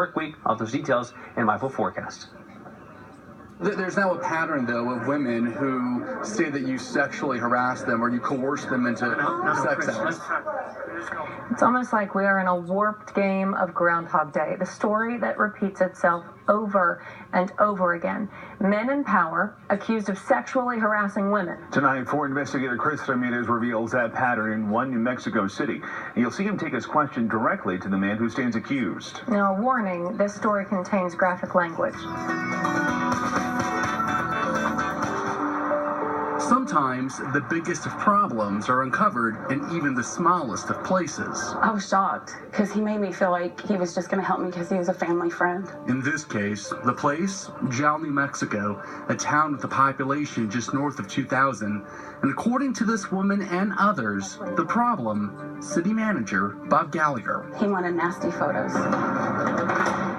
work week. All those details in my full forecast. There's now a pattern, though, of women who say that you sexually harass them or you coerce them into sex acts. It's almost like we are in a warped game of Groundhog Day, the story that repeats itself over and over again. Men in power accused of sexually harassing women. Tonight, Ford investigator Chris Ramirez reveals that pattern in one New Mexico city. And you'll see him take his question directly to the man who stands accused. Now, a warning, this story contains graphic language. Sometimes the biggest of problems are uncovered in even the smallest of places. I was shocked because he made me feel like he was just going to help me because he was a family friend. In this case, the place, Jal, New Mexico, a town with a population just north of 2,000. And according to this woman and others, the problem, city manager Bob Gallagher. He wanted nasty photos.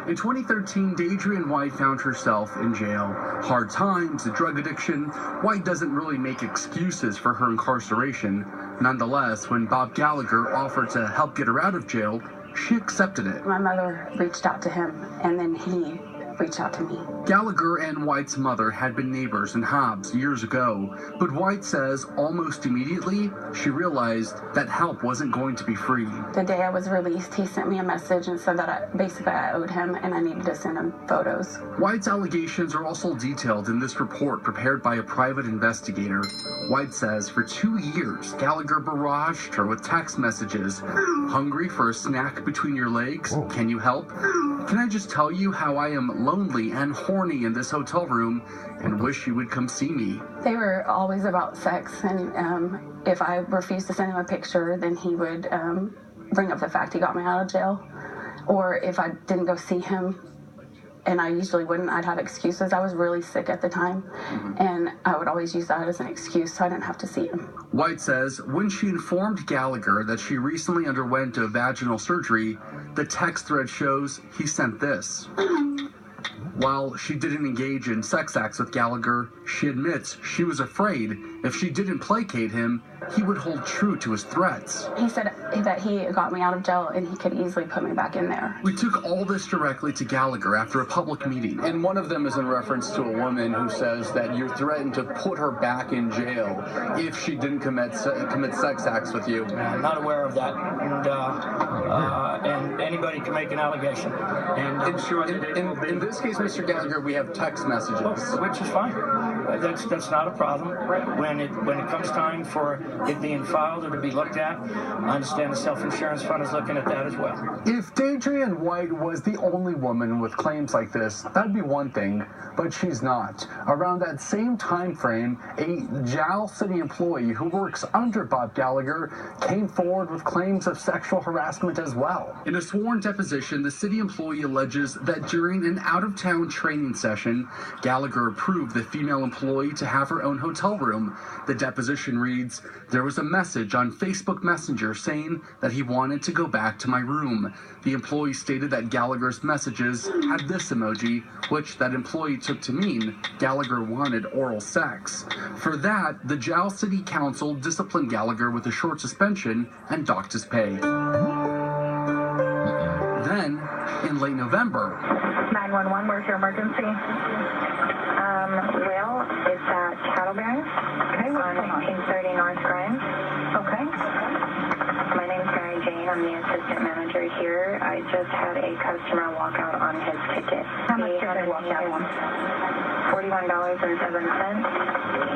In 2013, Dadrian White found herself in jail. Hard times, a drug addiction. White doesn't really make excuses for her incarceration. Nonetheless, when Bob Gallagher offered to help get her out of jail, she accepted it. My mother reached out to him, and then he reached out to me. Gallagher and White's mother had been neighbors in Hobbs years ago, but White says almost immediately she realized that help wasn't going to be free. The day I was released, he sent me a message and said that I owed him and I needed to send him photos. White's allegations are also detailed in this report prepared by a private investigator. White says for 2 years, Gallagher barraged her with text messages. Hungry for a snack between your legs? Can you help? Can I just tell you how I am lonely and horny in this hotel room and wish you would come see me? They were always about sex, and if I refused to send him a picture, then he would bring up the fact he got me out of jail. Or if I didn't go see him, and I usually wouldn't, I'd have excuses. I was really sick at the time, and I would always use that as an excuse so I didn't have to see him. White says when she informed Gallagher that she recently underwent a vaginal surgery, the text thread shows he sent this. While she didn't engage in sex acts with Gallagher, she admits she was afraid if she didn't placate him, he would hold true to his threats. He said that he got me out of jail and he could easily put me back in there. We took all this directly to Gallagher after a public meeting. And one of them is in reference to a woman who says that you threatened to put her back in jail if she didn't commit sex acts with you. I'm not aware of that. And anybody can make an allegation. And in this case, Mr. Gallagher, we have text messages. Which is fine. That's not a problem. When it comes time for it being filed or to be looked at, I understand the self-insurance fund is looking at that as well. If Dadrian White was the only woman with claims like this, that'd be one thing, but she's not. Around that same time frame, a Jal City employee who works under Bob Gallagher came forward with claims of sexual harassment as well. In a sworn deposition, the city employee alleges that during an out-of-town training session, Gallagher approved the female employee to have her own hotel room. The deposition reads, "There was a message on Facebook Messenger saying that he wanted to go back to my room." The employee stated that Gallagher's messages had this emoji, which that employee took to mean Gallagher wanted oral sex. For that, the Jal City Council disciplined Gallagher with a short suspension and docked his pay. Then, in late November, 911, where's your emergency? Well, it's at Cattle Barons. Okay, on 1930 North Grimes. Okay. My name's Mary Jane. I'm the assistant manager here. I just had a customer walk out on his ticket. How much did they walk out on? $41.07.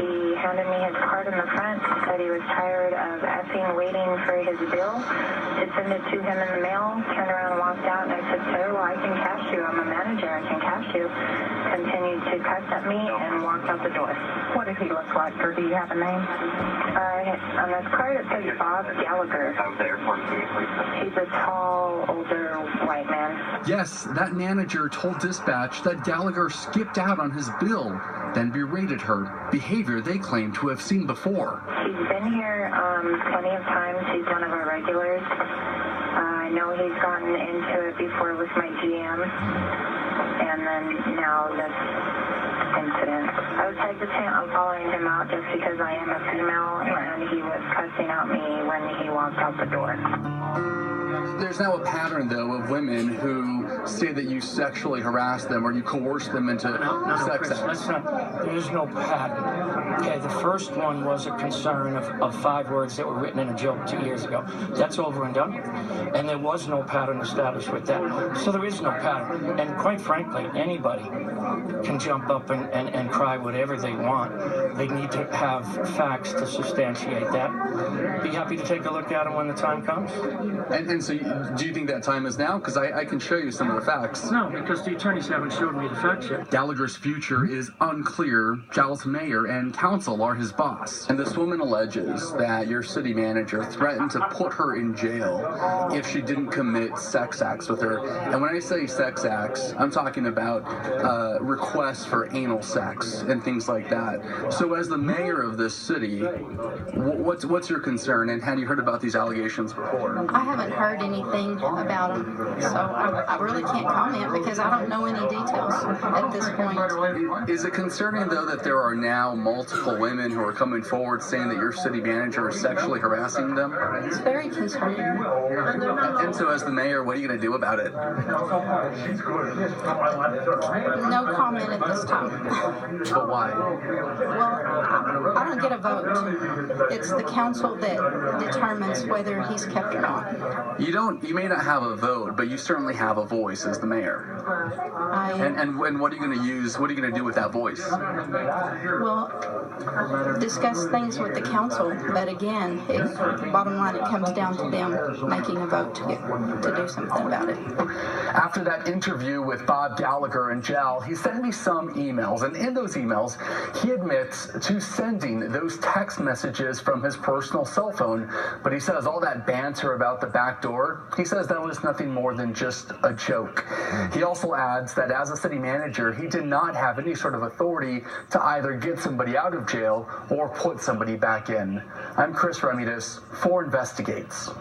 He handed me his card in the front, said he was tired of effing waiting for his bill to send it to him in the mail, turned around and walked out, and I said, "Sir, well, I can cash you. I'm a manager. I can cash you." Continued to cuss at me and walked out the door. What does he look like, or do you have a name? On this card it says Bob Gallagher. He's a tall, older white man. yes, that manager told dispatch that Gallagher skipped out on his bill, then berated her, behavior they claim to have seen before. He's been here plenty of times. He's one of our regulars. I know he's gotten into it before with my GM, and then now this incident. I was hesitant on following him out just because I am a female, and he was cussing at me when he walked out the door. There's now a pattern, though, of women who say that you sexually harass them or you coerce them into sex acts. There's no pattern. Okay, the first one was a concern of 5 words that were written in a joke 2 years ago. That's over and done with. And there was no pattern established with that. So there is no pattern. And quite frankly, anybody can jump up and cry whatever they want. They need to have facts to substantiate that. Be happy to take a look at them when the time comes. And so do you think that time is now? Because I can show you some of the facts. No, because the attorneys haven't showed me the facts yet. Gallagher's future is unclear. Giles mayor and council are his boss. And this woman alleges that your city manager threatened to put her in jail if she didn't commit sex acts with her. And when I say sex acts, I'm talking about requests for anal sex and things like that. So as the mayor of this city, what's your concern, and have you heard about these allegations before? I haven't heard anything about them, so I really can't comment because I don't know any details at this point. Is it concerning, though, that there are now multiple women who are coming forward saying that your city manager is sexually harassing them? It's very concerning. And so as the mayor, what are you going to do about it? No comment at this time. But why? Well, I don't get a vote. It's the council that determines whether he's kept or not. You may not have a vote, but you certainly have a voice as the mayor. And what are you going to use? What are you going to do with that voice? Well, discuss things with the council, but again, bottom line, it comes down to them making a vote to do something about it. After that interview with Bob Gallagher and Jal, he sent me some emails, and in those emails, he admits to sending those text messages from his personal cell phone, but he says all that banter about the back door, he says that was nothing more than just a joke. He also adds that as a city manager, he did not have any sort of authority to either get somebody out of jail or put somebody back in. I'm Chris Ramirez for Investigates.